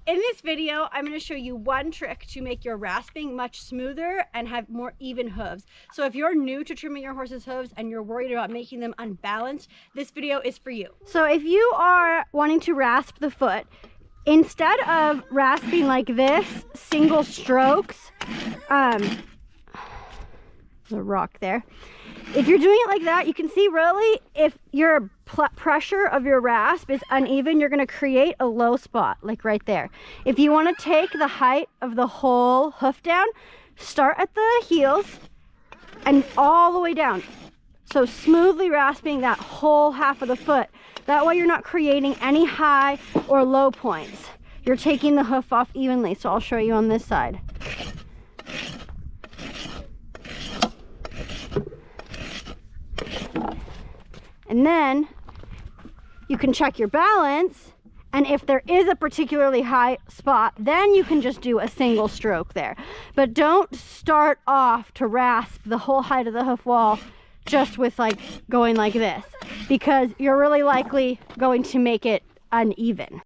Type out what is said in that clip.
in this video, I'm going to show you one trick to make your rasping much smoother and have more even hooves. So if you're new to trimming your horse's hooves and you're worried about making them unbalanced, this video is for you. So if you are wanting to rasp the foot, instead of rasping like this, single strokes, there's a rock there. If you're doing it like that, you can see really if your pressure of your rasp is uneven, you're going to create a low spot, like right there. If you want to take the height of the whole hoof down, start at the heels and all the way down. So smoothly rasping that whole half of the foot. That way you're not creating any high or low points. You're taking the hoof off evenly. So I'll show you on this side. And then you can check your balance, and if there is a particularly high spot, then you can just do a single stroke there. But don't start off to rasp the whole height of the hoof wall just with like going like this, because you're really likely going to make it uneven.